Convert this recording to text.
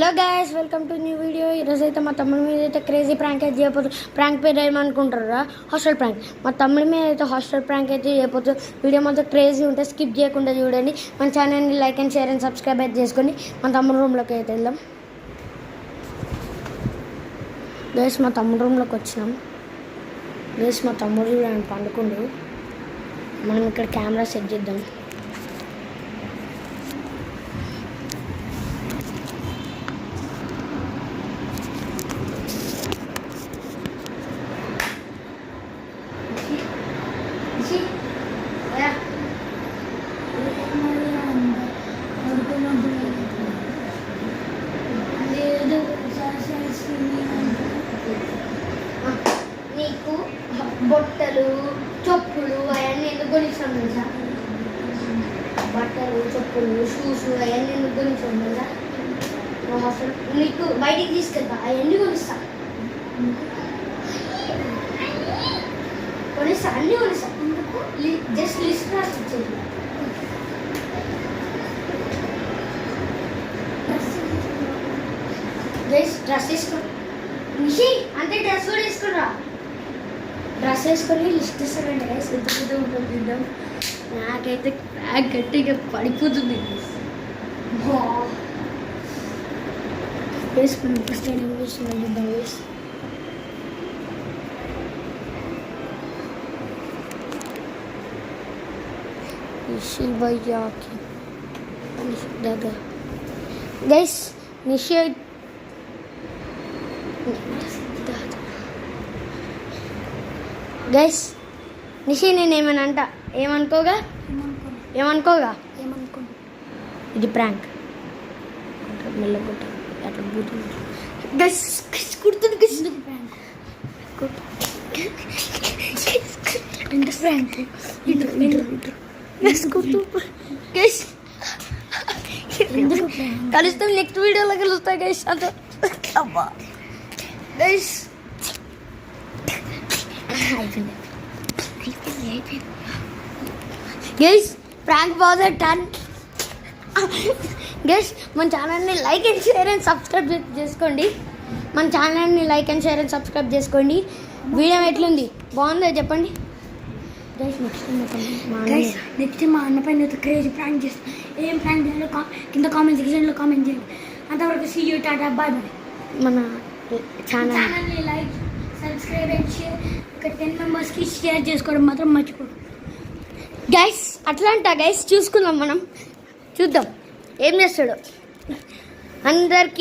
Hello guys, welcome to new video. ఈరోజు అయితే మా తమ్ముడి మీద అయితే క్రేజీ ప్రాంక్ అయితే చేయకపోతే ప్రాంక్ పేరు ఏమనుకుంటారా? Hostel prank. మా తమ్ముడి మీద అయితే హాస్టల్ ప్రాంక్ అయితే చేయకపోతే వీడియో మొత్తం క్రేజీ ఉంటే స్కిప్ చేయకుండా చూడండి. మన ఛానల్ని like and share and subscribe అయితే చేసుకొని మన తమ్ముడు రూమ్లోకి అయితే వెళ్దాం. గైస్, మా తమ్ముడు రూమ్లోకి వచ్చినాం. గైస్, మా తమ్ముడు చూడండి పండుకుండు. మనం ఇక్కడ కెమెరా సెట్ చేద్దాం. నీకు బొట్టలు చెప్పులు అవన్నీ ఎందుకు కొనిస్తాం తెలుసా? బట్టలు చెప్పులు షూస్ అవన్నీ ఎందుకు కొనిస్తాం తెలుసా? అసలు నీకు బయటికి తీసుకెళ్తా అవన్నీ కొనిస్తా అన్నీ కొనిస్తా. జస్ట్ లిస్ట్ రాసి ఇచ్చేది. డ్రెస్ వేసుకో మిషి అంటే డ్రెస్ కూడా వేసుకురా. డ్రెస్ వేసుకొని లిస్ట్ ఇస్తానండి. ఎంత ఉంటుంది చూద్దాం. నాకైతే బ్యాగ్ గట్టిగా పడిపోతుంది. వేసుకున్నాం ఫస్ట్ ఏం వేసుకున్నాం చూద్దాం. వేసి నిషి భయ్యాకి దగ్గర గైస్ నిషి గైస్ నిషి నేను ఏమని అంట ఏమనుకోగా ఇది ప్రాంక్ మెల్లగొట్ట అట్లా బూతుంది. గైస్ కుడుతుంది కలుస్తాం నెక్స్ట్ వీడియోలో కలుస్తా గైస్. అంత guys guys prank was done. Guys మన ఛానల్ని like and share and subscribe చేసుకోండి. వీడియో ఎట్లుంది? బాగుందా చెప్పండి. నెక్స్ట్ మా అన్న పైన క్రేజీ ప్రాంక్ చేస్తాం. ఏం ప్రాంక్ చేయాలో కింద కామెంట్ సెక్షన్లో కామెంట్ చేయండి. అంతవరకు see you, tata, bye bye. మన ఛానల్ని లైక్ సబ్స్క్రైబ్ అండ్ షేర్. ఒక 10 మెంబర్స్కి షేర్ చేసుకోవడం మాత్రం మర్చిపోదు గైస్. అట్లా అంట గైస్, చూసుకుందాం. మనం చూద్దాం ఏం చేస్తాడో. అందరికీ